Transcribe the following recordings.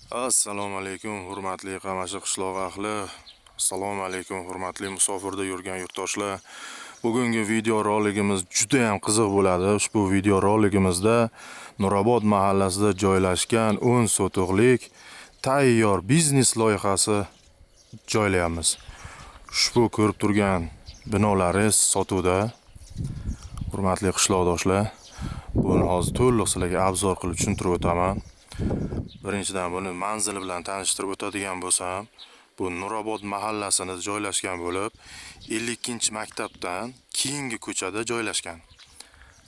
Assalomu alaykum, hurmatli Qamashi qishlog'i ahli. Assalomu alaykum, hurmatli musofirda yurgan yurtdoshlar. Bugungi video roligimiz juda ham qiziq bo'ladi. Ushbu video roligimizda Nurobod mahallasida joylashgan 10 sotixlik tayyor biznes loyihasi joylayamiz. Ushbu ko'rib turgan binolaringiz sotuvda. Hurmatli qishloqdoshlar, buni hozir to'liq sizlarga obzor qilib tushuntirib o'taman. Birinchidan buni manzili bilan tanishtirib o'tadigan bo'lsam, bu Nurobod mahallasida joylashgan bo'lib, 52-maktabdan keyingi ko'chada joylashgan.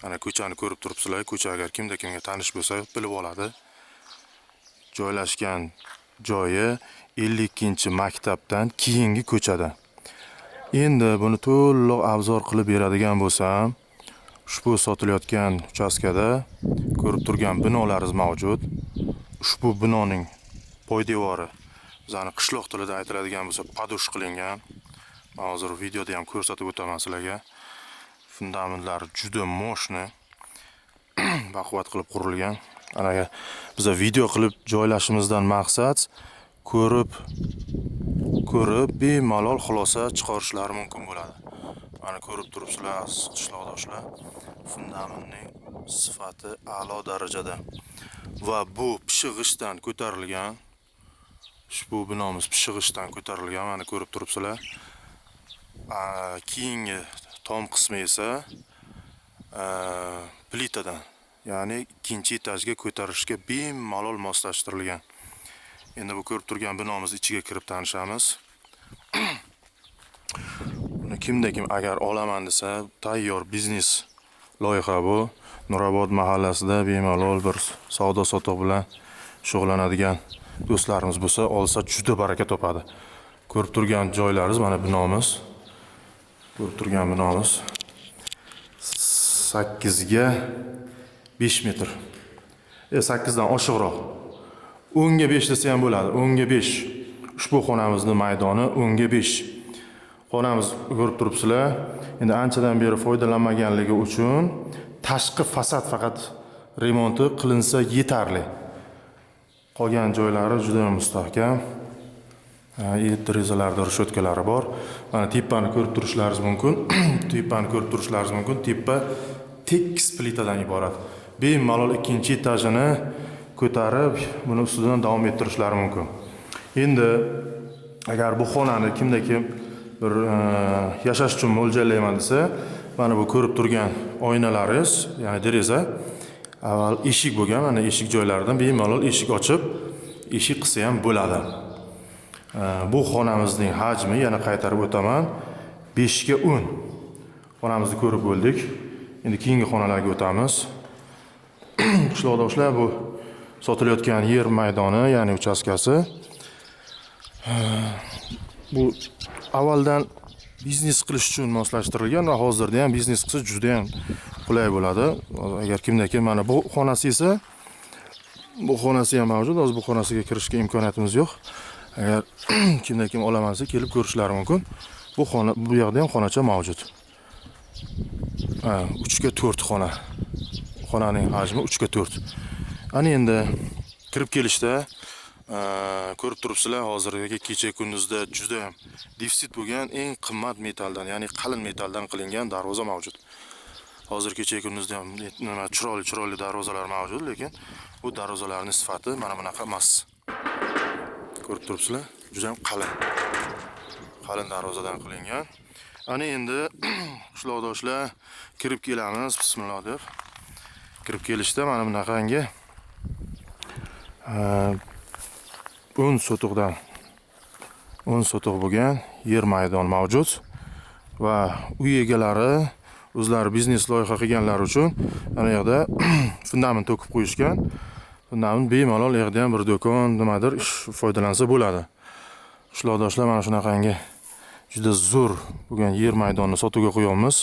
Mana ko'chani ko'rib turibsizlar. Ko'cha agar kimga tanish bo'lsa, bilib oladi. Joylashgan joyi 52-maktabdan keyingi ko'chada. Endi buni to'liq obzor qilib beradigan bo'lsam, ushbu sotilayotgan uchastkada ko'rib turgan binolaringiz mavjud. Ushbu binoning poydevori, bizning qishloq tilida aytiladigan bo'lsa, padush qilingan. Men hozir videoda ham ko'rsatib o'taman sizlarga. Fundamentlari juda moshni, baquvvat qilib qurilgan. Ana biza video qilib joylashimizdan maqsad ko'rib bemalol xulosa chiqarishlari mumkin bo'ladi. Mana ko'rib turibsizlar, aziz qishloqdoshlar, fundamentning sifati a'lo darajada. Va bu pishig'ishdan ko'tarilgan. Ushbu binomiz pishig'ishdan ko'tarilgan, mana ko'rib turibsizlar. Keyingi tom qismi esa plitadan, ya'ni ikkinchi etajga ko'tarishga bemalol moslashtirilgan. Endi bu ko'rib turgan binomiz ichiga kirib tanishamiz. Buni kim agar olaman desa, tayyor biznes loyiha bu. Nurobod mahallasida bemalol bir savdo sotiq bilan shug'ullanadigan do'stlarimiz bo'lsa, olsa juda baraka topadi. Ko'rib turgan joylaringiz mana binomiz. Ko'rib turgan binomiz 8 ga 5 metr. 8 dan oshiqroq. 10 ga 5 desa ham bo'ladi. 10 ga 5. Ushbu xonamizning maydoni 10 ga 5. Xonamiz ko'rib turibsizlar. Endi anchadan beri foydalanmaganligi uchun tashqi fasad faqat remonti qilinsa yetarli. Qolgan joylari juda ham mustahkam. Derazalarda rishotkalari bor. Mana tepani ko'rib turishlaringiz mumkin. Tepa tekis plitadan iborat. Bemalol ikkinchi etajini ko'tarib, buni ustidan davom ettirishlari mumkin. Endi agar bu xonani kim bir yashash uchun mo'ljallayman desa, mana bu ko'rib turgan oynalaringiz, ya'ni deraza, avval eshik bo'lgan, mana eshik joylaridan bemalol eshik ochib, eshik qilsa ham bo'ladi. Bu xonamizning hajmi, yana qaytarib o'taman, 5 ga 10. Xonamizni ko'rib bo'ldik. Endi keyingi xonalarga o'tamiz. Qishloqdoshlar, bu sotilayotgan yer maydoni, ya'ni uchastkasi. Bu avvaldan biznes qilish uchun moslashtirilgan va hozirda ham biznes qilsa juda ham qulay bo'ladi. Agar kim mana bu xonasi esa, bu xonasi ham mavjud. Hozir bu xonasiga kirishga imkoniyatimiz yo'q. Agar kim olaman desa, kelib ko'rishlari mumkin. Bu xona, bu yerda ham xonacha mavjud. 3 ga 4 xona. Xonaning hajmi 3 ga 4. Ana endi kirib kelishda ko'rib turibsizlar, hozirgi kecha kunduzda juda ham defitsit bo'lgan eng qimmat metaldan, ya'ni qalin metaldan qilingan darvoza mavjud. Hozir kecha kunduzda ham chiroyli darvozalar mavjud, lekin bu darvozalarning sifati mana bunaqa emas. Ko'rib turibsizlar, juda ham qalin darvozadan qilingan. Ana endi qishloqdoshlar kirib kelamiz, bismillah deb. Kirib kelishda mana bunaqangi 10 sotiq bo'lgan yer maydon mavjud va uy egalari o'zlari biznes loyiha qilganlar uchun ana yerda fundament to'kib qo'yishgan. Fundament bemalol yerda ham bir do'kon, nimadir ish foydalansa bo'ladi. Qishloqdoshlar, mana shunaqangi juda zo'r bo'lgan yer maydonni sotuvga qo'yamiz.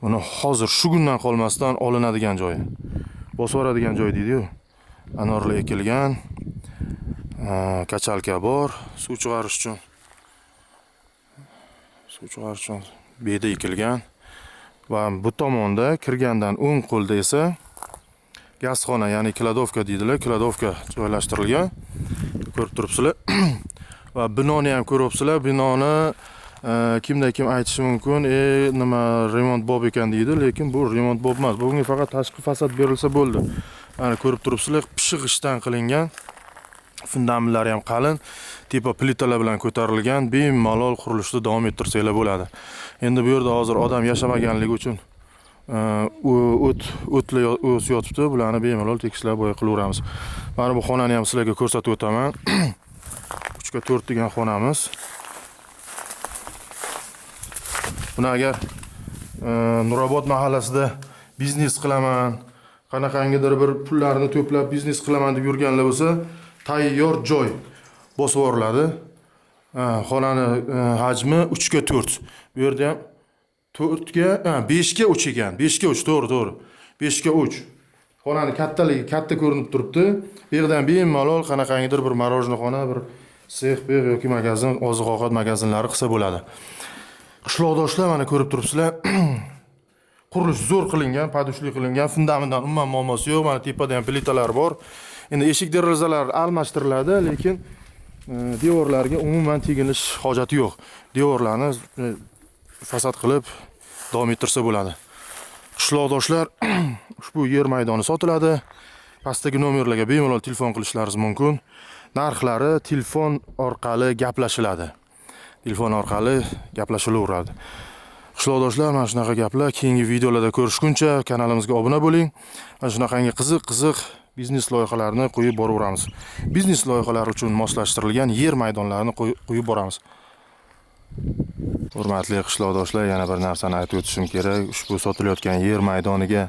Buni hozir shu kundan qolmasdan olinadigan joyi. Bosib yuboradigan joy deydi-ku. Anorlar ekilgan. Kachalka bor, suv chiqarish uchun beda ekilgan va bu tomonda kirgandan o'ng qo'lda esa gazxona, ya'ni kladovka deydilar, kladovka joylashtirilgan. Ko'rib turibsizlar. Va binoni ham ko'ryapsizlar. Binoni kimda kim aytishi mumkin, nima remont bob ekan deydi, lekin bu remont bob emas. Bunga faqat tashqi fasad berilsa bo'ldi. Mana ko'rib turibsizlar, pishiq ishdan qilingan. Fundamentlar ham qalin, tepa plitalar bilan ko'tarilgan, bemalol qurilishni davom ettirsanglar bo'ladi. Endi bu yerda hozir odam yashamaganligi uchun o'tli yotibdi. Bularni bemalol tekislab bo'ya qilaveramiz. Mana bu xonani ham sizlarga ko'rsatib o'taman. 3x4 degan xonamiz. Buni agar Nurobod mahallasida biznes qilaman, qanaqangidir bir pullarni to'plab biznes qilaman deb yurganlar bo'lsa, tayyor joy bosib yuboriladi. Xonani hajmi 3x4. Bu yerda ham 5x3 ekan. 5x3, to'g'ri. 5x3. Xonani kattaligi katta ko'rinib turibdi. Bu yerdan bemalol qanaqangidir bir marojnoxona, bir sex yoki magazin, oziq-ovqat magazinlari qilsa bo'ladi. Qishloqdoshlar mana ko'rib turibsizlar. Qurilish zo'r qilingan, padushli qilingan, fundamentdan umuman muammosi yo'q. Mana tepada ham plitalar bor. Endi eshik derazalar almashtiriladi, lekin devorlarga umuman teginish hojati yo'q. Devorlarni fasad qilib davom ettirsa bo'ladi. Qishloqdoshlar, ushbu yer maydoni sotiladi. Pastdagi nomerlarga bemalol telefon qilishlaringiz mumkin. Narxlari telefon orqali gaplashiladi. Telefon orqali gaplashilaveradi. Qishloqdoshlar, mana shunaqa gaplar keyingi videolarda ko'rishguncha kanalimizga obuna bo'ling. Mana shunaqangi qiziq biznes loyihalarini qo'yib boraveramiz. Biznes loyihalari uchun moslashtirilgan yer maydonlarini qo'yib boramiz. Hurmatli qishloqdoshlar, yana bir narsani aytib o'tishim kerak. Ushbu sotilayotgan yer maydoniga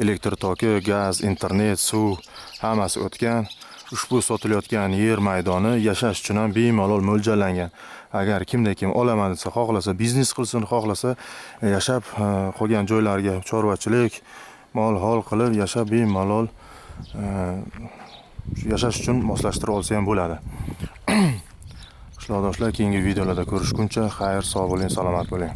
elektr toki, gaz, internet, suv hammasi o'tgan. Ushbu sotilayotgan yer maydoni yashash uchun ham bemalol mo'ljallangan. Agar kimda kim olaman desa, xohlasa biznes qilsin, xohlasa yashab qolgan joylarga chorvachilik, mol-hol qilib yashab bemalol yashash uchun moslashtirib olsa ham bo'ladi. Qishloqdoshlar, keyingi videolarda ko'rishguncha xayr, sog' bo'ling, salomat bo'ling.